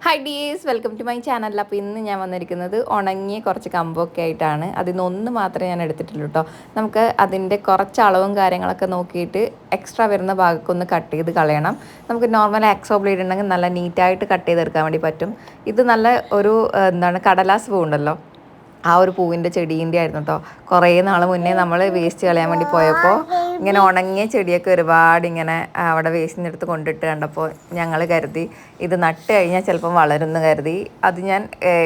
Hi dears, welcome to my channel. അപ്പോൾ ഇന്ന് ഞാൻ വന്നിരിക്കുന്നത് ഉണങ്ങിയ കുറച്ച് കമ്പൊക്കെ ആയിട്ടാണ്. അതിൽ നിന്ന് ഒന്ന് മാത്രമേ ഞാൻ എടുത്തിട്ടുള്ളൂ കേട്ടോ. നമുക്ക് അതിൻ്റെ കുറച്ച് അളവും കാര്യങ്ങളൊക്കെ നോക്കിയിട്ട് എക്സ്ട്രാ വരുന്ന ഭാഗമൊക്കെ ഒന്ന് കട്ട് ചെയ്ത് കളയണം. നമുക്ക് നോർമൽ ആക്സോ ബ്ലേഡ് ഉണ്ടെങ്കിൽ നല്ല നീറ്റായിട്ട് കട്ട് ചെയ്തെടുക്കാൻ വേണ്ടി പറ്റും. ഇത് നല്ല ഒരു കടലാസ് പൂ ഉണ്ടല്ലോ, ആ ഒരു പൂവിൻ്റെ ചെടീൻ്റെ ആയിരുന്നു കേട്ടോ. കുറേ നാൾ മുന്നേ നമ്മൾ വേസ്റ്റ് കളയാൻ വേണ്ടി പോയപ്പോൾ ഇങ്ങനെ ഉണങ്ങിയ ചെടിയൊക്കെ ഒരുപാട് ഇങ്ങനെ അവിടെ വേസ്റ്റിൻ്റെ അടുത്ത് കൊണ്ടിട്ട് കണ്ടപ്പോൾ ഞങ്ങൾ കരുതി ഇത് നട്ട് കഴിഞ്ഞാൽ ചിലപ്പം വളരുമെന്ന് കരുതി അത് ഞാൻ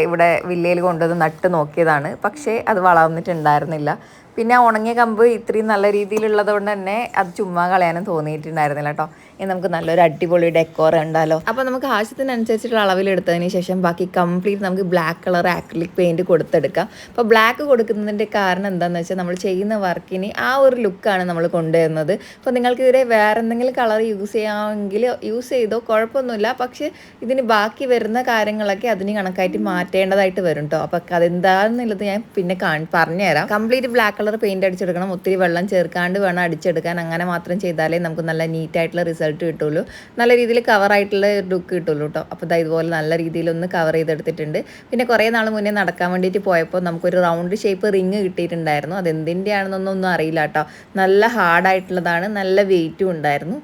ഇവിടെ വില്ലയിൽ കൊണ്ടുവന്ന് നട്ട് നോക്കിയതാണ്. പക്ഷേ അത് വളർന്നിട്ടുണ്ടായിരുന്നില്ല. പിന്നെ ആ ഉണങ്ങിയ കമ്പ് ഇത്രയും നല്ല രീതിയിലുള്ളത് കൊണ്ട് തന്നെ അത് ചുമ്മാ കളയാനും തോന്നിയിട്ടുണ്ടായിരുന്നില്ല കേട്ടോ. ഇനി നമുക്ക് നല്ലൊരു അടിപൊളി ഡെക്കോർ ഉണ്ടല്ലോ. അപ്പോൾ നമുക്ക് ആവശ്യത്തിനനുസരിച്ചിട്ടുള്ള അളവിലെടുത്തതിന് ശേഷം ബാക്കി കംപ്ലീറ്റ് നമുക്ക് ബ്ലാക്ക് കളർ ആക്രിലിക് പെയിൻറ്റ് കൊടുത്തെടുക്കാം. അപ്പോൾ ബ്ലാക്ക് കൊടുക്കുന്നതിൻ്റെ കാരണം എന്താണെന്ന് വെച്ചാൽ നമ്മൾ ചെയ്യുന്ന വർക്കിന് ആ ഒരു ലുക്കാണ് നമ്മൾ കൊണ്ടുവരുന്നത്. അപ്പോൾ നിങ്ങൾക്ക് ഇതിലെ വേറെ എന്തെങ്കിലും കളർ യൂസ് ചെയ്യാമെങ്കിൽ യൂസ് ചെയ്തോ, കുഴപ്പമൊന്നുമില്ല. പക്ഷേ ഇതിന് ബാക്കി വരുന്ന കാര്യങ്ങളൊക്കെ അതിന് കണക്കായിട്ട് മാറ്റേണ്ടതായിട്ട് വരും കേട്ടോ. അപ്പോൾ അതെന്താണെന്നുള്ളത് ഞാൻ പിന്നെ പറഞ്ഞുതരാം. കംപ്ലീറ്റ് ബ്ലാക്ക് കളർ പെയിൻറ്റ് അടിച്ചെടുക്കണം. ഒത്തിരി വെള്ളം ചേർക്കാണ്ട് വേണം അടിച്ചെടുക്കാൻ. അങ്ങനെ മാത്രം ചെയ്താലേ നമുക്ക് നല്ല നീറ്റായിട്ടുള്ള റിസൾട്ട് കിട്ടുള്ളൂ, നല്ല രീതിയിൽ കവറായിട്ടുള്ള ലുക്ക് കിട്ടുള്ളൂ കേട്ടോ. അപ്പോൾ ഇതുപോലെ നല്ല രീതിയിലൊന്ന് കവർ ചെയ്തെടുത്തിട്ടുണ്ട്. പിന്നെ കുറേ നാൾ മുന്നേ നടക്കാൻ വേണ്ടിയിട്ട് പോയപ്പോൾ നമുക്കൊരു റൗണ്ട് ഷേപ്പ് റിങ് കിട്ടിയിട്ടുണ്ടായിരുന്നു. അതെന്തിൻ്റെയാണെന്നൊന്നും അറിയില്ല കേട്ടോ. നല്ല ഹാർഡായിട്ടുള്ളതാണ്, നല്ല വെയിറ്റും ഉണ്ടായിരുന്നു.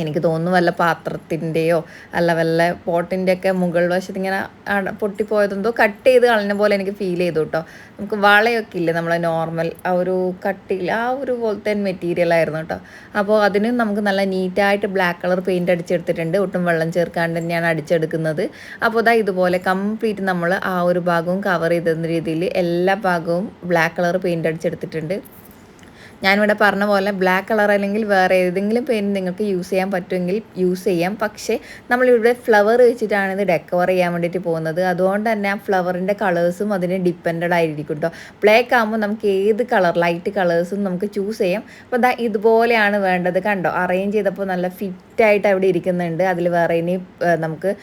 എനിക്ക് തോന്നുന്നു വല്ല പാത്രത്തിൻ്റെയോ അല്ല വല്ല പോട്ടിൻ്റെയൊക്കെ മുകൾ വശത്ത് ഇങ്ങനെ പൊട്ടിപ്പോയതെന്തോ കട്ട് ചെയ്ത് കളഞ്ഞ പോലെ എനിക്ക് ഫീൽ ചെയ്തു കേട്ടോ. നമുക്ക് വളയൊക്കെ ഇല്ലേ നമ്മളെ നോർമൽ ആ ഒരു കട്ടിയിൽ ആ ഒരു പോലത്തെ മെറ്റീരിയലായിരുന്നു കേട്ടോ. അപ്പോൾ അതിന് നമുക്ക് നല്ല നീറ്റായിട്ട് ബ്ലാക്ക് കളർ പെയിൻറ്റ് അടിച്ചെടുത്തിട്ടുണ്ട്. ഒട്ടും വെള്ളം ചേർക്കാണ്ട് തന്നെയാണ് അടിച്ചെടുക്കുന്നത്. അപ്പോൾ ഇതുപോലെ കംപ്ലീറ്റ് നമ്മൾ ആ ഒരു ഭാഗവും കവർ ചെയ്തെന്ന രീതിയിൽ എല്ലാ ഭാഗവും ബ്ലാക്ക് കളർ പെയിൻറ്റ് അടിച്ചെടുത്തിട്ടുണ്ട്. ഞാനിവിടെ പറഞ്ഞ പോലെ ബ്ലാക്ക് കളർ അല്ലെങ്കിൽ വേറെ ഏതെങ്കിലും പെയിൻറ്റ് നിങ്ങൾക്ക് യൂസ് ചെയ്യാൻ പറ്റുമെങ്കിൽ യൂസ് ചെയ്യാം. പക്ഷേ നമ്മളിവിടെ ഫ്ലവർ വെച്ചിട്ടാണ് ഇത് ഡെക്കോർ ചെയ്യാൻ വേണ്ടിയിട്ട് പോകുന്നത്. അതുകൊണ്ട് തന്നെ ആ ഫ്ലവറിൻ്റെ കളേഴ്സും അതിന് ഡിപ്പെൻഡഡ് ആയിരിക്കും കേട്ടോ. ബ്ലാക്ക് ആകുമ്പോൾ നമുക്ക് ഏത് കളർ ലൈറ്റ് കളേഴ്സും നമുക്ക് ചൂസ് ചെയ്യാം. അപ്പോൾ ഇതുപോലെയാണ് വേണ്ടത്. കണ്ടോ, അറേഞ്ച് ചെയ്തപ്പോൾ നല്ല ഫിറ്റായിട്ട് അവിടെ ഇരിക്കുന്നുണ്ട്. അതിൽ വേറെ ഇനി നമുക്ക്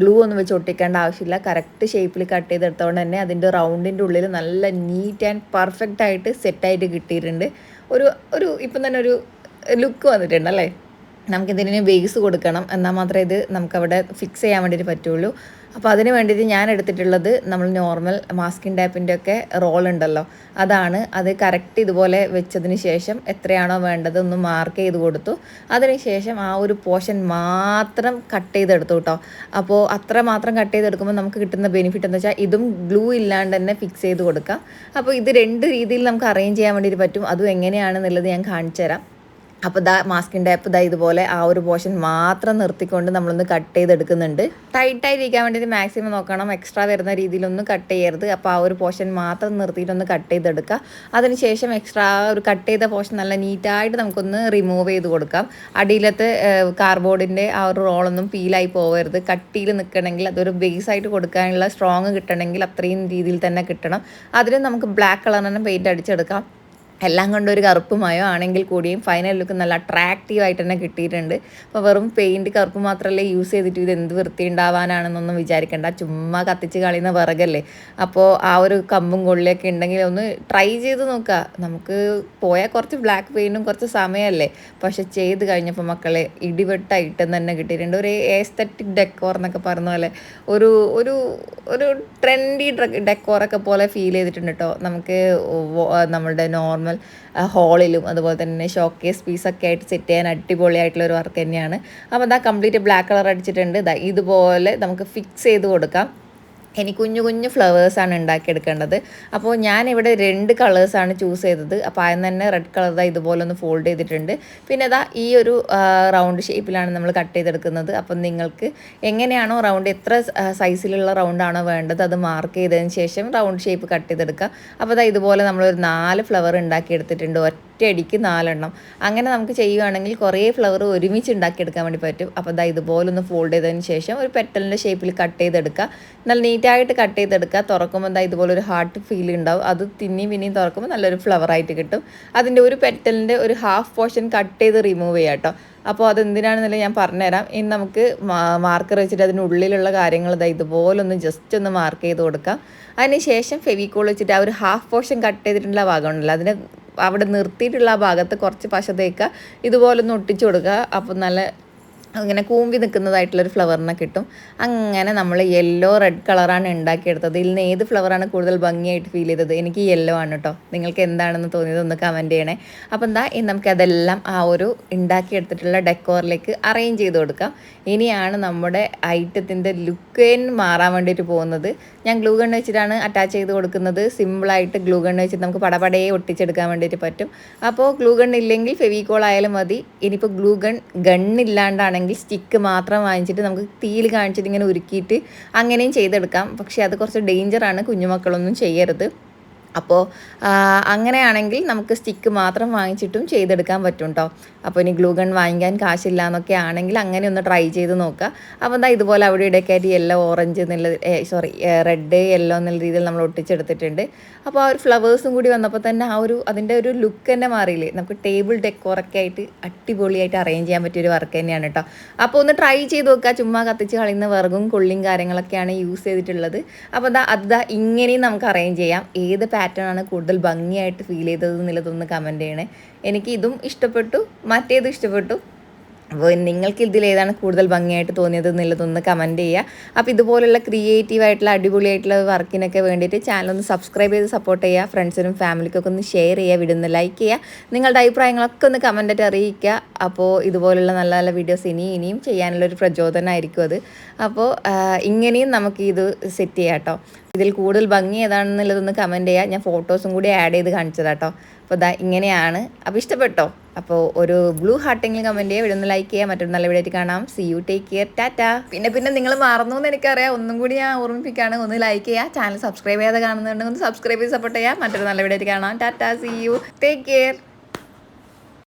ഗ്ലൂ ഒന്നും വെച്ച് ഒട്ടിക്കേണ്ട ആവശ്യമില്ല. കറക്റ്റ് ഷേപ്പിൽ കട്ട് ചെയ്തെടുത്തോണ്ട് തന്നെ അതിൻ്റെ റൗണ്ടിൻ്റെ ഉള്ളിൽ നല്ല നീറ്റ് ആൻഡ് പെർഫെക്റ്റ് ആയിട്ട് സെറ്റായിട്ട് കിട്ടിയിട്ടുണ്ട്. ഒരു ഇപ്പം തന്നെ ഒരു ലുക്ക് വന്നിട്ടുണ്ടല്ലേ. നമുക്കിതിന് ബേസ് കൊടുക്കണം, എന്നാൽ മാത്രമേ ഇത് നമുക്കവിടെ ഫിക്സ് ചെയ്യാൻ വേണ്ടിയിട്ട് പറ്റുള്ളൂ. അപ്പോൾ അതിന് വേണ്ടിയിട്ട് ഞാൻ എടുത്തിട്ടുള്ളത് നമ്മൾ നോർമൽ മാസ്കിൻ ടാപ്പിൻ്റെ ഒക്കെ റോൾ ഉണ്ടല്ലോ, അതാണ്. അത് കറക്റ്റ് ഇതുപോലെ വെച്ചതിന് ശേഷം എത്രയാണോ വേണ്ടത് ഒന്ന് മാർക്ക് ചെയ്ത് കൊടുത്തു. അതിന് ശേഷം ആ ഒരു പോർഷൻ മാത്രം കട്ട് ചെയ്തെടുത്തു കേട്ടോ. അപ്പോൾ അത്ര മാത്രം കട്ട് ചെയ്തെടുക്കുമ്പോൾ നമുക്ക് കിട്ടുന്ന ബെനിഫിറ്റ് എന്ന് വെച്ചാൽ ഇതും ഗ്ലൂ ഇല്ലാണ്ട് തന്നെ ഫിക്സ് ചെയ്ത് കൊടുക്കാം. അപ്പോൾ ഇത് രണ്ട് രീതിയിൽ നമുക്ക് അറേഞ്ച് ചെയ്യാൻ വേണ്ടിയിട്ട് പറ്റും. അതും എങ്ങനെയാണെന്നുള്ളത് ഞാൻ കാണിച്ചു തരാം. അപ്പോൾ മാസ്കിൻ ടാപ്പ് ഇതുപോലെ ആ ഒരു പോർഷൻ മാത്രം നിർത്തിക്കൊണ്ട് നമ്മളൊന്ന് കട്ട് ചെയ്തെടുക്കുന്നുണ്ട്. ടൈറ്റായിരിക്കാൻ വേണ്ടിയിട്ട് മാക്സിമം നോക്കണം, എക്സ്ട്രാ വരുന്ന രീതിയിലൊന്നും കട്ട് ചെയ്യരുത്. അപ്പോൾ ആ ഒരു പോർഷൻ മാത്രം നിർത്തിയിട്ടൊന്ന് കട്ട് ചെയ്തെടുക്കുക. അതിനുശേഷം എക്സ്ട്രാ ഒരു കട്ട് ചെയ്ത പോർഷൻ നല്ല നീറ്റായിട്ട് നമുക്കൊന്ന് റിമൂവ് ചെയ്ത് കൊടുക്കാം. അടിയിലത്തെ കാർഡ്ബോർഡിൻ്റെ ആ ഒരു റോളൊന്നും പീലായി പോകരുത്. കട്ടിയിൽ നിൽക്കണമെങ്കിൽ അതൊരു ബേസായിട്ട് കൊടുക്കാനുള്ള സ്ട്രോങ് കിട്ടണമെങ്കിൽ അത്രയും രീതിയിൽ തന്നെ കിട്ടണം. അതിന് നമുക്ക് ബ്ലാക്ക് കളർ തന്നെ പെയിൻറ്റ് അടിച്ചെടുക്കാം. എല്ലാം കൊണ്ടൊരു ഒരു കറുപ്പുമായോ ആണെങ്കിൽ കൂടിയും ഫൈനൽ ലുക്ക് നല്ല അട്രാക്റ്റീവായിട്ട് തന്നെ കിട്ടിയിട്ടുണ്ട്. അപ്പോൾ വെറും പെയിൻറ്റ് കറുപ്പ് മാത്രമല്ലേ യൂസ് ചെയ്തിട്ട് ഇത് എന്ത് വൃത്തി ഉണ്ടാവാനാണെന്നൊന്നും വിചാരിക്കേണ്ട. ചുമ്മാ കത്തിച്ച് കളയുന്ന വിറകല്ലേ. അപ്പോൾ ആ ഒരു കമ്പും കൊള്ളിയൊക്കെ ഉണ്ടെങ്കിൽ ഒന്ന് ട്രൈ ചെയ്ത് നോക്കുക. നമുക്ക് പോയാൽ കുറച്ച് ബ്ലാക്ക് പെയിൻറ്റും കുറച്ച് സമയമല്ലേ, പക്ഷെ ചെയ്ത് കഴിഞ്ഞപ്പോൾ മക്കളെ ഇടിവെട്ട ഐറ്റം തന്നെ കിട്ടിയിട്ടുണ്ട്. ഒരു എസ്തെറ്റിക് ഡെക്കോർ എന്നൊക്കെ പറഞ്ഞ പോലെ ഒരു ഒരു ഒരു ട്രെൻഡി ഡെക്കോറൊക്കെ പോലെ ഫീൽ ചെയ്തിട്ടുണ്ട് കേട്ടോ. നമുക്ക് നമ്മളുടെ നോർമൽ ഹോളിലും അതുപോലെ തന്നെ ഷോക്കേസ് പീസൊക്കെ ആയിട്ട് സെറ്റ് ചെയ്യാൻ അടിപൊളിയായിട്ടുള്ള ഒരു വർക്ക് തന്നെയാണ്. അപ്പോൾ കംപ്ലീറ്റ് ബ്ലാക്ക് കളർ അടിച്ചിട്ടുണ്ട്. ഇതുപോലെ നമുക്ക് ഫിക്സ് ചെയ്ത് കൊടുക്കാം. ഇനി കുഞ്ഞു കുഞ്ഞു ഫ്ലവേഴ്സാണ് ഉണ്ടാക്കിയെടുക്കേണ്ടത്. അപ്പോൾ ഞാനിവിടെ 2 കളേഴ്സാണ് ചൂസ് ചെയ്തത്. അപ്പോൾ അതിന് തന്നെ റെഡ് കളർ ഇതുപോലെ ഒന്ന് ഫോൾഡ് ചെയ്തിട്ടുണ്ട്. പിന്നെ ഈ ഒരു റൗണ്ട് ഷേപ്പിലാണ് നമ്മൾ കട്ട് ചെയ്തെടുക്കുന്നത്. അപ്പം നിങ്ങൾക്ക് എങ്ങനെയാണോ റൗണ്ട്, എത്ര സൈസിലുള്ള റൗണ്ടാണോ വേണ്ടത് അത് മാർക്ക് ചെയ്തതിന് ശേഷം റൗണ്ട് ഷേപ്പ് കട്ട് ചെയ്തെടുക്കുക. അപ്പോൾ ഇതുപോലെ നമ്മളൊരു 4 ഫ്ലവർ ഉണ്ടാക്കിയെടുത്തിട്ടുണ്ട്. ഒറ്റയടിക്ക് 4 എണ്ണം. അങ്ങനെ നമുക്ക് ചെയ്യുകയാണെങ്കിൽ കുറേ ഫ്ലവർ ഒരുമിച്ച് ഉണ്ടാക്കിയെടുക്കാൻ വേണ്ടി പറ്റും. അപ്പോൾ ഇതുപോലെ ഒന്ന് ഫോൾഡ് ചെയ്തതിന് ശേഷം ഒരു പെറ്റലിൻ്റെ ഷേപ്പിൽ കട്ട് ചെയ്തെടുക്കുക. നല്ല നീറ്റായിട്ട് കട്ട് ചെയ്തെടുക്കുക. തുറക്കുമ്പോൾ ഇതുപോലെ ഒരു ഹാർട്ട് ഫീൽ ഉണ്ടാവും. അത് പിന്നെയും തുറക്കുമ്പോൾ നല്ലൊരു ഫ്ലവറായിട്ട് കിട്ടും. അതിൻ്റെ ഒരു പെറ്റലിൻ്റെ ഒരു ഹാഫ് പോർഷൻ കട്ട് ചെയ്ത് റിമൂവ് ചെയ്യാം കേട്ടോ. അപ്പോൾ അതെന്തിനാണെന്നുള്ളത് ഞാൻ പറഞ്ഞുതരാം. ഇനി നമുക്ക് മാർക്കർ വെച്ചിട്ട് അതിനുള്ളിലുള്ള കാര്യങ്ങൾ ഇതുപോലെ ഒന്ന് ജസ്റ്റ് ഒന്ന് മാർക്ക് ചെയ്ത് കൊടുക്കാം. അതിന് ശേഷം ഫെവിക്കോൾ വെച്ചിട്ട് ആ ഒരു ഹാഫ് പോർഷൻ കട്ട് ചെയ്തിട്ടുള്ള ഭാഗമുണ്ടല്ലോ, അതിനെ അവിടെ നിർത്തിയിട്ടുള്ള ആ ഭാഗത്ത് കുറച്ച് പശ തേക്കുക, ഇതുപോലെ ഒന്ന് ഒട്ടിച്ചു കൊടുക്കുക. അപ്പോൾ നല്ല അങ്ങനെ കൂമ്പി നിൽക്കുന്നതായിട്ടുള്ളൊരു ഫ്ലവറിനെ കിട്ടും. അങ്ങനെ നമ്മൾ യെല്ലോ റെഡ് കളറാണ് ഉണ്ടാക്കിയെടുത്തത്. ഇതിൽ നിന്ന് ഏത് ഫ്ലവറാണ് കൂടുതൽ ഭംഗിയായിട്ട് ഫീൽ ചെയ്തത്? എനിക്ക് യെല്ലോ ആണ് കേട്ടോ. നിങ്ങൾക്ക് എന്താണെന്ന് തോന്നിയത് ഒന്ന് കമൻറ്റ് ചെയ്യണേ. അപ്പോൾ എന്താ നമുക്കതെല്ലാം ആ ഒരു ഉണ്ടാക്കിയെടുത്തിട്ടുള്ള ഡെക്കോറിലേക്ക് അറേഞ്ച് ചെയ്ത് കൊടുക്കാം. ഇനിയാണ് നമ്മുടെ ഐറ്റത്തിൻ്റെ ലുക്ക് മാറാൻ വേണ്ടിയിട്ട് പോകുന്നത്. ഞാൻ ഗ്ലൂ ഗൺ വെച്ചിട്ടാണ് അറ്റാച്ച് ചെയ്ത് കൊടുക്കുന്നത്. സിമ്പിളായിട്ട് ഗ്ലൂ ഗൺ വെച്ചിട്ട് നമുക്ക് പടപടയെ ഒട്ടിച്ചെടുക്കാൻ വേണ്ടിയിട്ട് പറ്റും. അപ്പോൾ ഗ്ലൂ ഗൺ ഇല്ലെങ്കിൽ ഫെവിക്കോൾ ആയാലും മതി. ഇനിയിപ്പോൾ ഗ്ലൂ ഗണ്ണില്ലാണ്ടാണെങ്കിൽ സ്റ്റിക്ക് മാത്രം വാങ്ങിച്ചിട്ട് നമുക്ക് തീയിൽ കാണിച്ചിട്ട് ഇങ്ങനെ ഉരുക്കിയിട്ട് അങ്ങനെയും ചെയ്തെടുക്കാം. പക്ഷേ അത് കുറച്ച് ഡേഞ്ചറാണ്, കുഞ്ഞുമക്കളൊന്നും ചെയ്യരുത്. അപ്പോൾ അങ്ങനെയാണെങ്കിൽ നമുക്ക് സ്റ്റിക്ക് മാത്രം വാങ്ങിച്ചിട്ടും ചെയ്തെടുക്കാൻ പറ്റും കേട്ടോ. അപ്പോൾ ഇനി ഗ്ലൂ ഗൺ വാങ്ങിക്കാൻ കാശില്ല എന്നൊക്കെ ആണെങ്കിൽ അങ്ങനെ ഒന്ന് ട്രൈ ചെയ്ത് നോക്കുക. അപ്പോൾ എന്താ ഇതുപോലെ അവിടെ ഇവിടെയൊക്കെ ആയിട്ട് യെല്ലോ ഓറഞ്ച് എന്നുള്ള റെഡ് യെല്ലോ എന്നുള്ള രീതിയിൽ നമ്മൾ ഒട്ടിച്ചെടുത്തിട്ടുണ്ട്. അപ്പോൾ ആ ഒരു ഫ്ലവേഴ്സും കൂടി വന്നപ്പോൾ തന്നെ അതിൻ്റെ ഒരു ലുക്ക് തന്നെ മാറിയില്ലേ. നമുക്ക് ടേബിൾ ഡെക്കോറൊക്കെ ആയിട്ട് അടിപൊളിയായിട്ട് അറേഞ്ച് ചെയ്യാൻ പറ്റിയൊരു വർക്ക് തന്നെയാണ് കേട്ടോ. അപ്പോൾ ഒന്ന് ട്രൈ ചെയ്ത് നോക്കുക. ചുമ്മാ കത്തിച്ച് കളയുന്ന വിറകും കൊള്ളിയും കാര്യങ്ങളൊക്കെയാണ് യൂസ് ചെയ്തിട്ടുള്ളത്. അപ്പോൾ ഇങ്ങനെയും നമുക്ക് അറേഞ്ച് ചെയ്യാം. ഏത് പാറ്റേൺ ആണ് കൂടുതൽ ഭംഗിയായിട്ട് ഫീൽ ചെയ്തത് എന്നുള്ളതൊന്ന് കമൻറ്റ് ചെയ്യണേ. എനിക്ക് ഇതും ഇഷ്ടപ്പെട്ടു, മറ്റേതും ഇഷ്ടപ്പെട്ടു. അപ്പോൾ നിങ്ങൾക്ക് ഇതിലേതാണ് കൂടുതൽ ഭംഗിയായിട്ട് തോന്നിയത് എന്നുള്ളതൊന്ന് കമൻറ്റ് ചെയ്യുക. അപ്പോൾ ഇതുപോലുള്ള ക്രിയേറ്റീവായിട്ടുള്ള അടിപൊളിയായിട്ടുള്ള വർക്കിനൊക്കെ വേണ്ടിയിട്ട് ചാനലൊന്ന് സബ്സ്ക്രൈബ് ചെയ്ത് സപ്പോർട്ട് ചെയ്യുക. ഫ്രണ്ട്സിനും ഫാമിലിക്കൊക്കെ ഒന്ന് ഷെയർ ചെയ്യുക, വീഡിയോ ലൈക്ക് ചെയ്യുക. നിങ്ങളുടെ അഭിപ്രായങ്ങളൊക്കെ ഒന്ന് കമൻറ്റായിട്ട് അറിയിക്കുക. അപ്പോൾ ഇതുപോലുള്ള നല്ല നല്ല വീഡിയോസ് ഇനിയും ചെയ്യാനുള്ളൊരു പ്രചോദനമായിരിക്കും അത്. അപ്പോൾ ഇങ്ങനെയും നമുക്ക് ഇത് സെറ്റ് ചെയ്യാം കേട്ടോ. ഇതിൽ കൂടുതൽ ഭംഗി ഏതാണെന്നുള്ളതൊന്ന് കമൻറ്റ് ചെയ്യുക. ഞാൻ ഫോട്ടോസും കൂടി ആഡ് ചെയ്ത് കാണിച്ചതാണ് കേട്ടോ. അപ്പോൾ ഇങ്ങനെയാണ്. അപ്പോൾ ഇഷ്ടപ്പെട്ടോ? അപ്പോൾ ഒരു ബ്ലൂ ഹാർട്ടെങ്കിലും കമൻറ്റ് ചെയ്യുക, വീഡിയോ ലൈക്ക് ചെയ്യുക. മറ്റൊരു നല്ല വീഡിയോ ആയിട്ട് കാണാം. See you, take care, tata. പിന്നെ നിങ്ങൾ മറന്നു എന്ന് എനിക്കറിയാം. ഒന്നും കൂടി ഞാൻ ഓർമ്മിപ്പിക്കുകയാണ്, ഒന്ന് ലൈക്ക് ചെയ്യുക. ചാനൽ സബ്സ്ക്രൈബ് ചെയ്യാതെ കാണുന്നുണ്ടെങ്കിൽ ഒന്ന് സബ്സ്ക്രൈബ് ചെയ്ത് സപ്പോർട്ട് ചെയ്യുക. മറ്റൊരു നല്ല വീഡിയോ ആയിട്ട് കാണാം. Tata, see you, take care.